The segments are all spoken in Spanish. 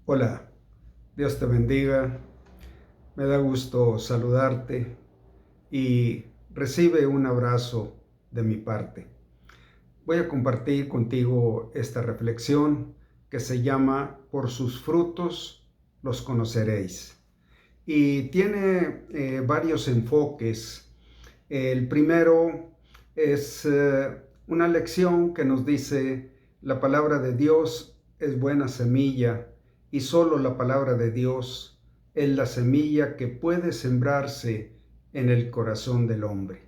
Hola, Dios te bendiga. Me da gusto saludarte y recibe un abrazo de mi parte. Voy a compartir contigo esta reflexión que se llama Por sus frutos los conoceréis. Y tiene varios enfoques. El primero es una lección que nos dice la palabra de Dios es buena semilla y solo la palabra de Dios es la semilla que puede sembrarse en el corazón del hombre.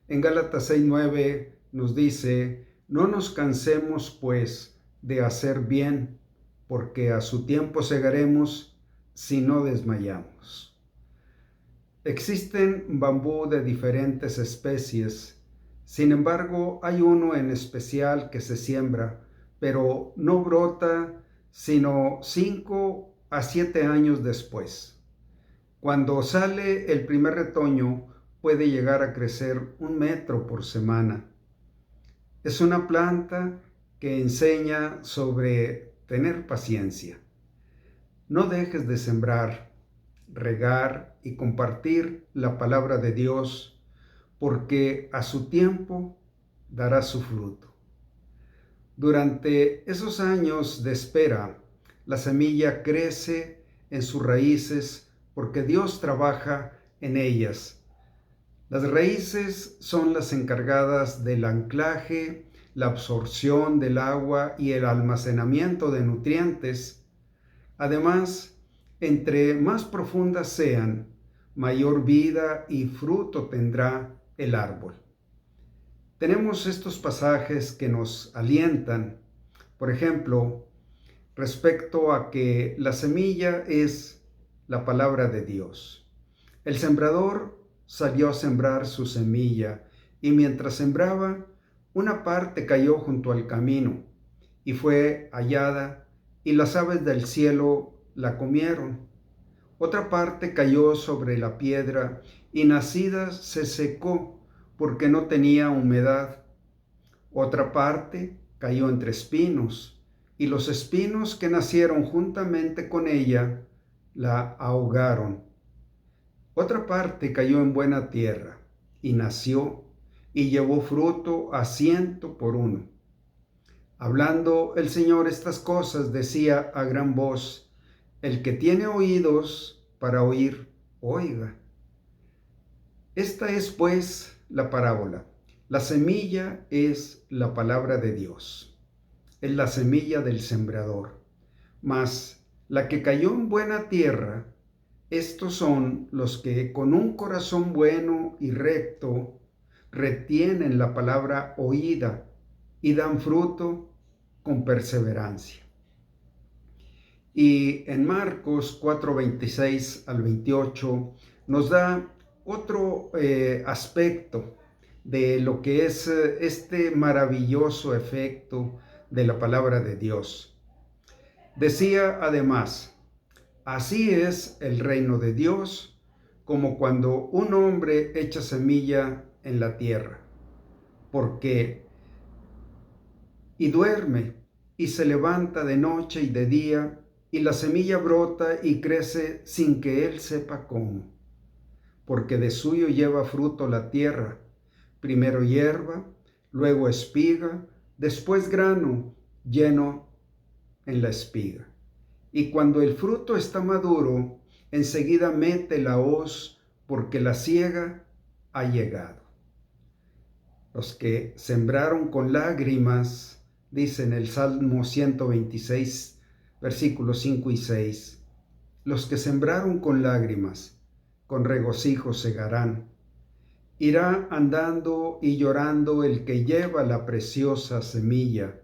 En Gálatas 6:9 nos dice, no nos cansemos pues de hacer bien, porque a su tiempo segaremos si no desmayamos. Existen bambú de diferentes especies, sin embargo hay uno en especial que se siembra, pero no brota sino 5 a 7 años después. Cuando sale el primer retoño puede llegar a crecer 1 metro por semana. Es una planta que enseña sobre tener paciencia. No dejes de sembrar, regar y compartir la palabra de Dios, porque a su tiempo dará su fruto. Durante esos años de espera, la semilla crece en sus raíces porque Dios trabaja en ellas. Las raíces son las encargadas del anclaje, la absorción del agua y el almacenamiento de nutrientes. Además, entre más profundas sean, mayor vida y fruto tendrá el árbol. Tenemos estos pasajes que nos alientan, por ejemplo, respecto a que la semilla es la palabra de Dios. El sembrador salió a sembrar su semilla y mientras sembraba, una parte cayó junto al camino y fue hallada y las aves del cielo la comieron. Otra parte cayó sobre la piedra y nacida se secó porque no tenía humedad. Otra parte cayó entre espinos y los espinos que nacieron juntamente con ella la ahogaron. Otra parte cayó en buena tierra y nació y llevó fruto a 100 por 1. Hablando el Señor estas cosas, decía a gran voz, el que tiene oídos para oír, oiga. Esta es pues la parábola. La semilla es la palabra de Dios. Es la semilla del sembrador. Mas la que cayó en buena tierra, estos son los que con un corazón bueno y recto retienen la palabra oída y dan fruto con perseverancia. Y en Marcos 4:26 al 28 nos da otro aspecto de lo que es este maravilloso efecto de la palabra de Dios. Decía además, así es el reino de Dios, como cuando un hombre echa semilla en la tierra, porque y duerme y se levanta de noche y de día, y la semilla brota y crece sin que él sepa cómo, porque de suyo lleva fruto la tierra, primero hierba, luego espiga, después grano lleno en la espiga. Y cuando el fruto está maduro, enseguida mete la hoz, porque la siega ha llegado. Los que sembraron con lágrimas, dice en el Salmo 126, versículos 5 y 6, los que sembraron con lágrimas, con regocijo segarán. Irá andando y llorando el que lleva la preciosa semilla,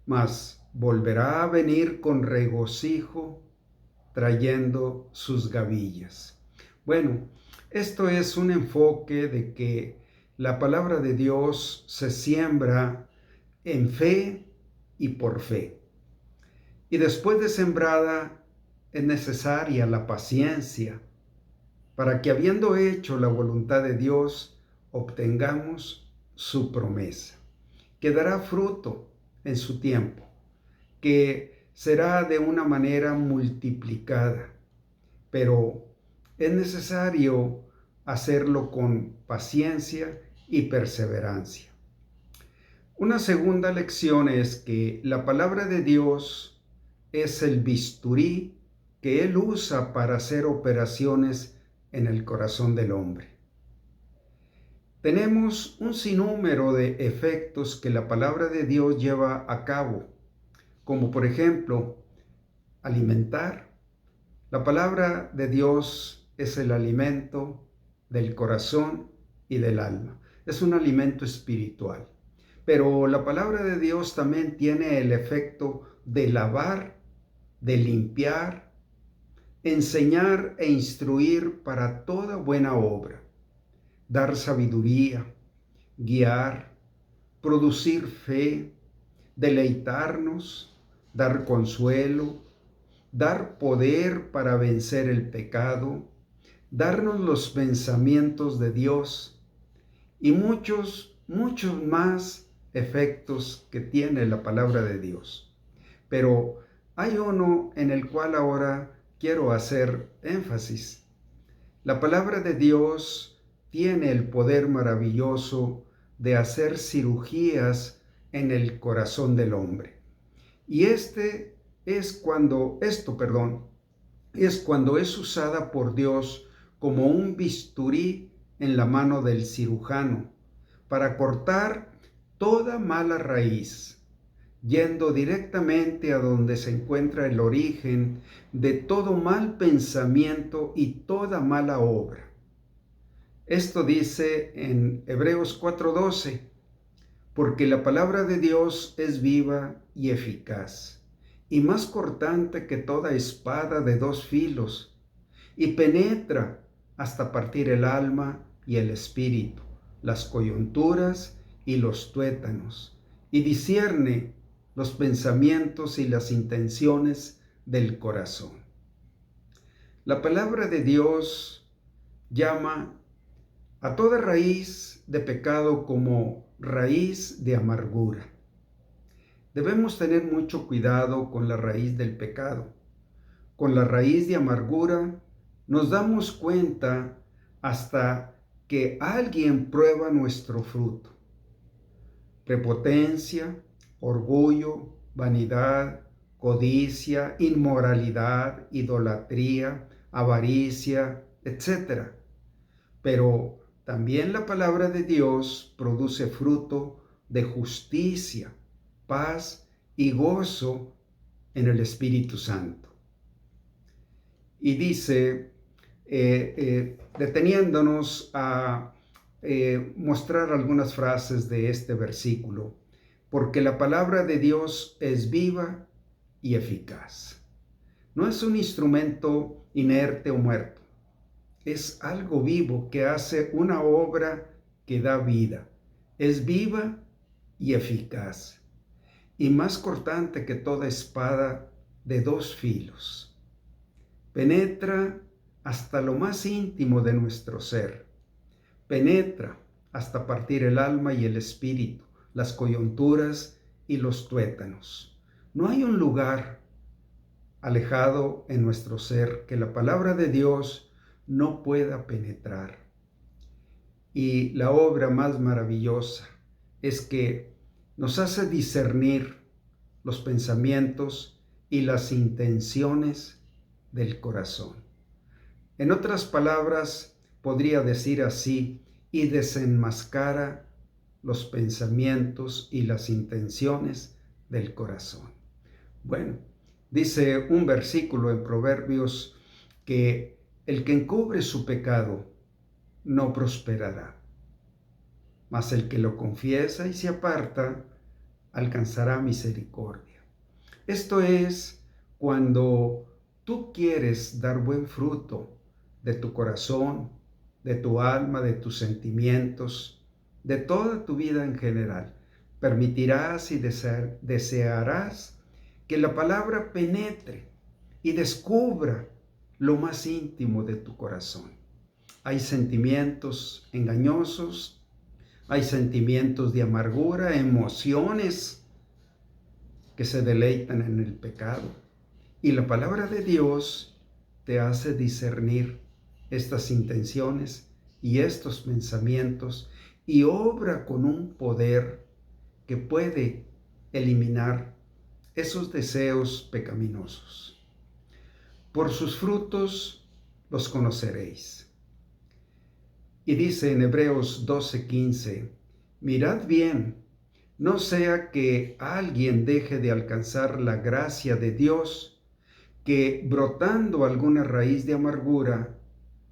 mas volverá a venir con regocijo trayendo sus gavillas. Bueno, esto es un enfoque de que la palabra de Dios se siembra en fe y por fe. Y después de sembrada es necesaria la paciencia para que habiendo hecho la voluntad de Dios, obtengamos su promesa, que dará fruto en su tiempo, que será de una manera multiplicada, pero es necesario hacerlo con paciencia y perseverancia. Una segunda lección es que la palabra de Dios es el bisturí que Él usa para hacer operaciones en el corazón del hombre. Tenemos un sinnúmero de efectos que la palabra de Dios lleva a cabo, como por ejemplo, alimentar. La palabra de Dios es el alimento del corazón y del alma. Es un alimento espiritual. Pero la palabra de Dios también tiene el efecto de lavar, de limpiar, enseñar e instruir para toda buena obra, dar sabiduría, guiar, producir fe, deleitarnos, dar consuelo, dar poder para vencer el pecado, darnos los pensamientos de Dios y muchos más efectos que tiene la palabra de Dios. Pero hay uno en el cual ahora quiero hacer énfasis. La palabra de Dios tiene el poder maravilloso de hacer cirugías en el corazón del hombre. Y es cuando es usada por Dios como un bisturí en la mano del cirujano para cortar toda mala raíz, yendo directamente a donde se encuentra el origen de todo mal pensamiento y toda mala obra. Esto dice en Hebreos 4:12, porque la palabra de Dios es viva y eficaz, y más cortante que toda espada de dos filos, y penetra hasta partir el alma y el espíritu, las coyunturas y los tuétanos, y discierne los pensamientos y las intenciones del corazón. La palabra de Dios llama a toda raíz de pecado como raíz de amargura. Debemos tener mucho cuidado con la raíz del pecado. Con la raíz de amargura nos damos cuenta hasta que alguien prueba nuestro fruto. Prepotencia, orgullo, vanidad, codicia, inmoralidad, idolatría, avaricia, etc. Pero también la palabra de Dios produce fruto de justicia, paz y gozo en el Espíritu Santo. Y dice, deteniéndonos a mostrar algunas frases de este versículo, porque la palabra de Dios es viva y eficaz. No es un instrumento inerte o muerto. Es algo vivo que hace una obra que da vida. Es viva y eficaz, y más cortante que toda espada de dos filos. Penetra hasta lo más íntimo de nuestro ser. Penetra hasta partir el alma y el espíritu, las coyunturas y los tuétanos. No hay un lugar alejado en nuestro ser que la palabra de Dios no pueda penetrar. Y la obra más maravillosa es que nos hace discernir los pensamientos y las intenciones del corazón. En otras palabras, podría decir así, y desenmascara los pensamientos y las intenciones del corazón. Bueno, dice un versículo en Proverbios que el que encubre su pecado no prosperará, mas el que lo confiesa y se aparta alcanzará misericordia. Esto es cuando tú quieres dar buen fruto de tu corazón, de tu alma, de tus sentimientos, de toda tu vida en general. Permitirás y desearás que la palabra penetre y descubra lo más íntimo de tu corazón. Hay sentimientos engañosos, hay sentimientos de amargura, emociones que se deleitan en el pecado. Y la palabra de Dios te hace discernir estas intenciones y estos pensamientos y obra con un poder que puede eliminar esos deseos pecaminosos. Por sus frutos los conoceréis. Y dice en Hebreos 12:15, mirad bien, no sea que alguien deje de alcanzar la gracia de Dios, que brotando alguna raíz de amargura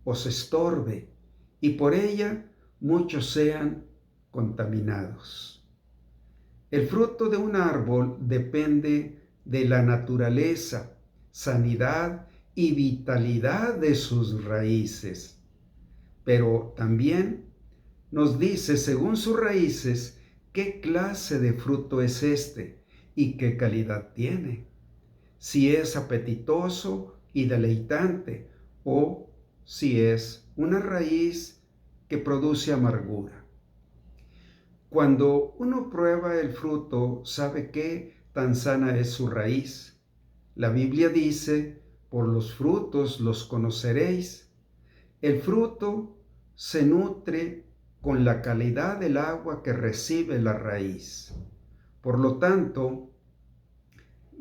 os estorbe, y por ella muchos sean contaminados. El fruto de un árbol depende de la naturaleza, sanidad y vitalidad de sus raíces. Pero también nos dice, según sus raíces, qué clase de fruto es este y qué calidad tiene. Si es apetitoso y deleitante o si es una raíz que produce amargura. Cuando uno prueba el fruto, sabe qué tan sana es su raíz. La Biblia dice, por los frutos los conoceréis. El fruto se nutre con la calidad del agua que recibe la raíz. Por lo tanto,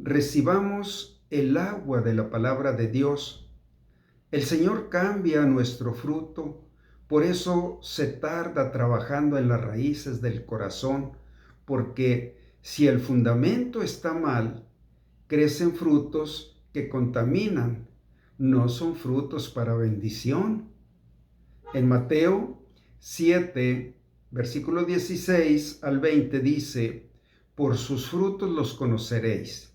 recibamos el agua de la palabra de Dios. El Señor cambia nuestro fruto, por eso se tarda trabajando en las raíces del corazón, porque si el fundamento está mal, crecen frutos que contaminan, no son frutos para bendición. En Mateo 7, versículo 16 al 20 dice, por sus frutos los conoceréis.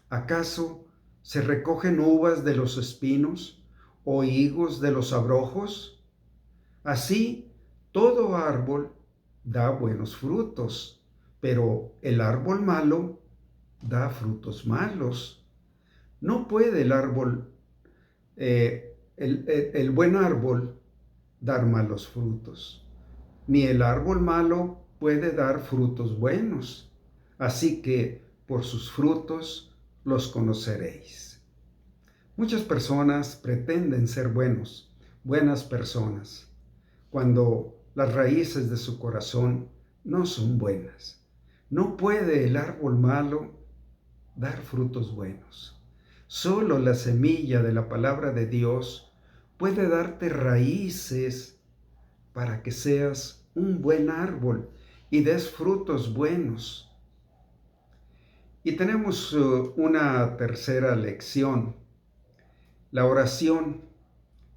¿Acaso se recogen uvas de los espinos o higos de los abrojos? Así, todo árbol da buenos frutos, pero el árbol malo da frutos malos. No puede el buen árbol dar malos frutos, ni el árbol malo puede dar frutos buenos. Así que por sus frutos los conoceréis. Muchas personas pretenden ser buenas personas, cuando las raíces de su corazón no son buenas. No puede el árbol malo dar frutos buenos. Solo la semilla de la palabra de Dios puede darte raíces para que seas un buen árbol y des frutos buenos. Y tenemos una tercera lección. La oración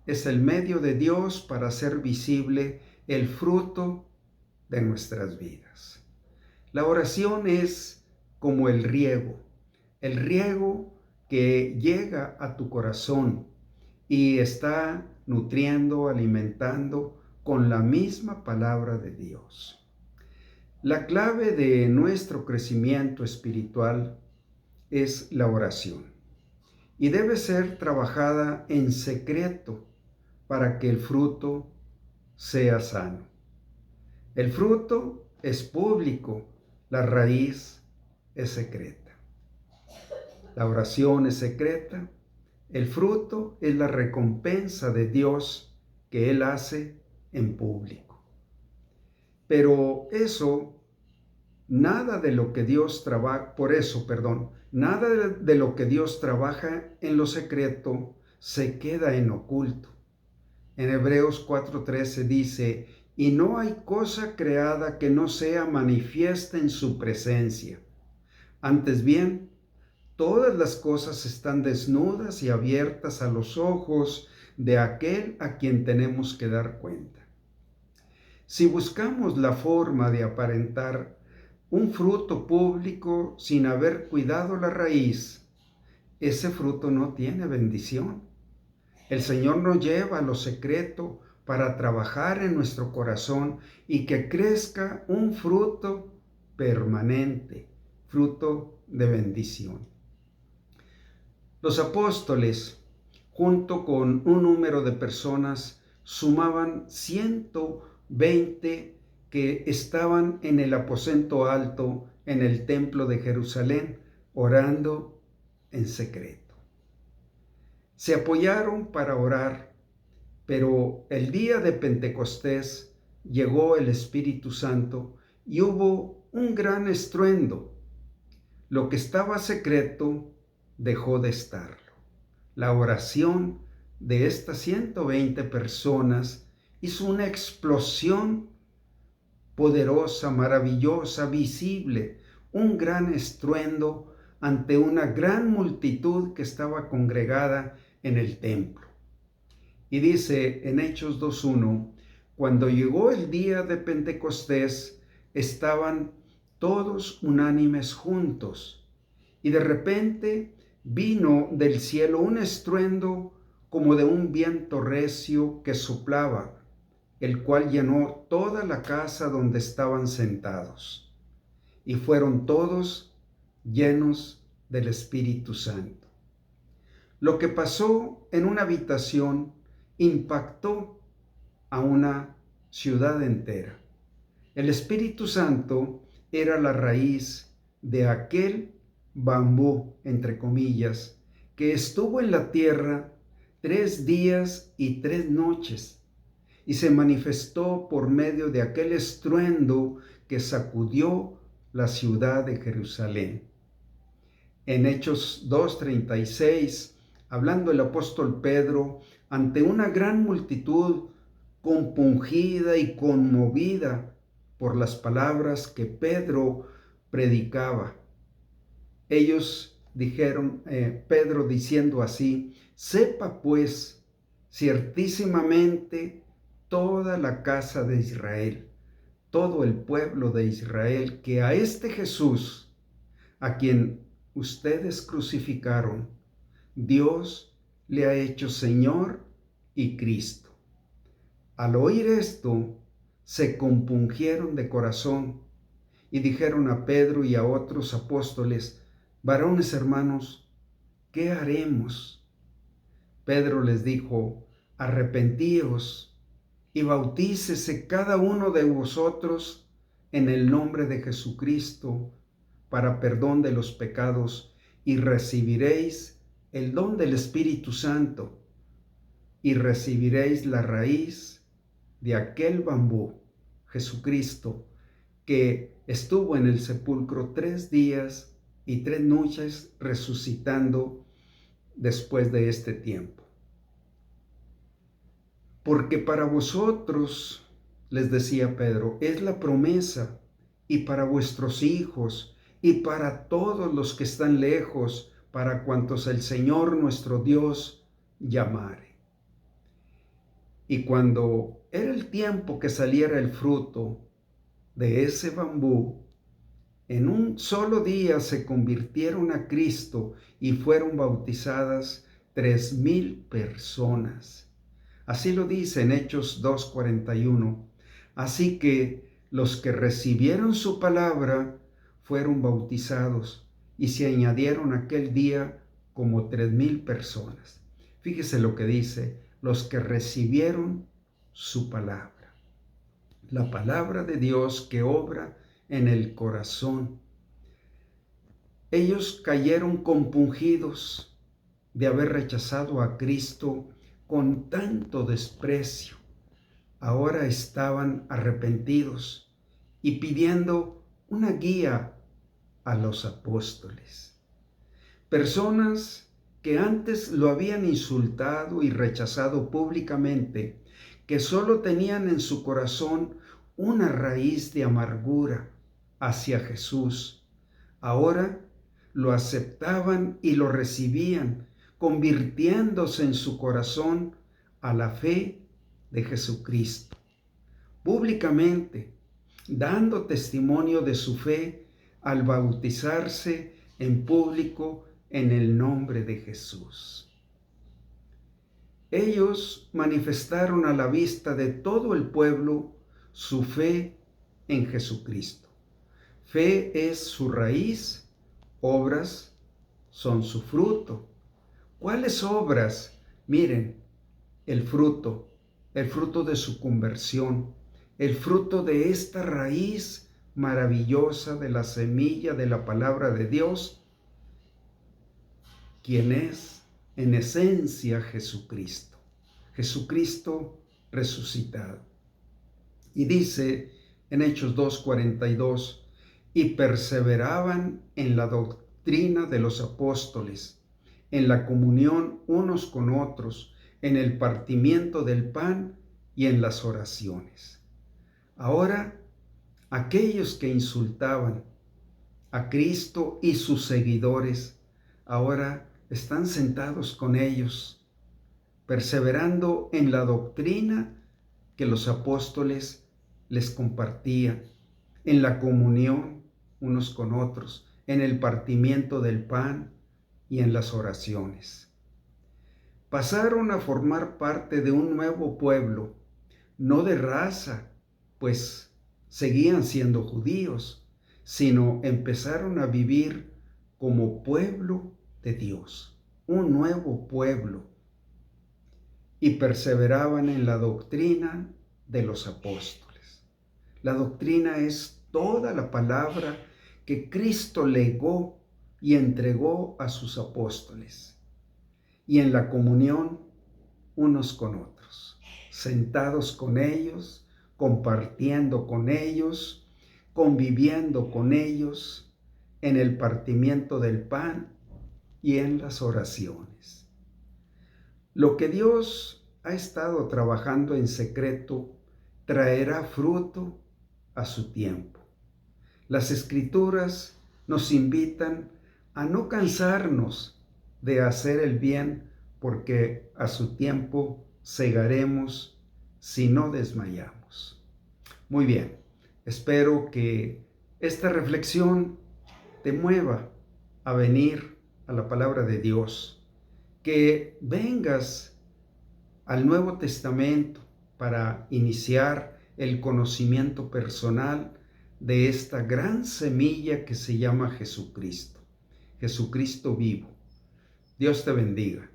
es el medio de Dios para hacer visible el fruto de nuestras vidas. La oración es como el riego que llega a tu corazón y está nutriendo, alimentando con la misma palabra de Dios. La clave de nuestro crecimiento espiritual es la oración y debe ser trabajada en secreto para que el fruto sea sano. El fruto es público, la raíz es secreta. La oración es secreta, el fruto es la recompensa de Dios que Él hace en público. Pero nada de lo que Dios trabaja en lo secreto se queda en oculto. En Hebreos 4:13 dice, y no hay cosa creada que no sea manifiesta en su presencia. Antes bien, todas las cosas están desnudas y abiertas a los ojos de aquel a quien tenemos que dar cuenta. Si buscamos la forma de aparentar un fruto público sin haber cuidado la raíz, ese fruto no tiene bendición. El Señor nos lleva a lo secreto para trabajar en nuestro corazón y que crezca un fruto permanente, fruto de bendición. Los apóstoles, junto con un número de personas, sumaban 120 que estaban en el aposento alto en el templo de Jerusalén orando en secreto. Se apoyaron para orar, pero el día de Pentecostés llegó el Espíritu Santo y hubo un gran estruendo. Lo que estaba secreto dejó de estarlo. La oración de estas 120 personas hizo una explosión poderosa, maravillosa, visible, un gran estruendo ante una gran multitud que estaba congregada en el templo. Y dice en Hechos 2:1, cuando llegó el día de Pentecostés, estaban todos unánimes juntos, y de repente vino del cielo un estruendo como de un viento recio que soplaba, el cual llenó toda la casa donde estaban sentados, y fueron todos llenos del Espíritu Santo. Lo que pasó en una habitación impactó a una ciudad entera. El Espíritu Santo era la raíz de aquel bambú, entre comillas, que estuvo en la tierra 3 días y 3 noches y se manifestó por medio de aquel estruendo que sacudió la ciudad de Jerusalén. En Hechos 2:36, hablando el apóstol Pedro ante una gran multitud compungida y conmovida por las palabras que Pedro predicaba. Ellos dijeron, Pedro diciendo así, sepa pues ciertísimamente toda la casa de Israel, todo el pueblo de Israel, que a este Jesús, a quien ustedes crucificaron, Dios le ha hecho Señor y Cristo. Al oír esto, se compungieron de corazón y dijeron a Pedro y a otros apóstoles, varones hermanos, ¿qué haremos? Pedro les dijo, arrepentíos y bautícese cada uno de vosotros en el nombre de Jesucristo para perdón de los pecados y recibiréis el don del Espíritu Santo y recibiréis la raíz de aquel bambú, Jesucristo, que estuvo en el sepulcro 3 días y 3 noches resucitando después de este tiempo. Porque para vosotros, les decía Pedro, es la promesa, y para vuestros hijos, y para todos los que están lejos, para cuantos el Señor nuestro Dios llamare. Y cuando era el tiempo que saliera el fruto de ese bambú, en un solo día se convirtieron a Cristo y fueron bautizadas 3,000 personas. Así lo dice en Hechos 2:41. Así que los que recibieron su palabra fueron bautizados y se añadieron aquel día como 3,000 personas. Fíjese lo que dice, los que recibieron su palabra. La palabra de Dios que obra en el corazón. Ellos cayeron compungidos de haber rechazado a Cristo con tanto desprecio. Ahora estaban arrepentidos y pidiendo una guía a los apóstoles. Personas que antes lo habían insultado y rechazado públicamente, que solo tenían en su corazón una raíz de amargura hacia Jesús, ahora lo aceptaban y lo recibían, convirtiéndose en su corazón a la fe de Jesucristo, públicamente, dando testimonio de su fe al bautizarse en público en el nombre de Jesús. Ellos manifestaron a la vista de todo el pueblo su fe en Jesucristo. Fe es su raíz, obras son su fruto. ¿Cuáles obras? Miren, el fruto de su conversión, el fruto de esta raíz maravillosa de la semilla de la palabra de Dios, quien es en esencia Jesucristo. Jesucristo resucitado. Y dice en Hechos 2:42, y perseveraban en la doctrina de los apóstoles, en la comunión unos con otros, en el partimiento del pan y en las oraciones. Ahora, aquellos que insultaban a Cristo y sus seguidores, ahora están sentados con ellos, perseverando en la doctrina que los apóstoles les compartían, en la comunión unos con otros, en el partimiento del pan y en las oraciones. Pasaron a formar parte de un nuevo pueblo, no de raza, pues seguían siendo judíos, sino empezaron a vivir como pueblo de Dios, un nuevo pueblo, y perseveraban en la doctrina de los apóstoles. La doctrina es toda la palabra que Cristo legó y entregó a sus apóstoles, y en la comunión unos con otros, sentados con ellos, compartiendo con ellos, conviviendo con ellos, en el partimiento del pan y en las oraciones. Lo que Dios ha estado trabajando en secreto traerá fruto a su tiempo. Las Escrituras nos invitan a no cansarnos de hacer el bien, porque a su tiempo segaremos si no desmayamos. Muy bien, espero que esta reflexión te mueva a venir a la palabra de Dios, que vengas al Nuevo Testamento para iniciar el conocimiento personal de esta gran semilla que se llama Jesucristo, Jesucristo vivo. Dios te bendiga.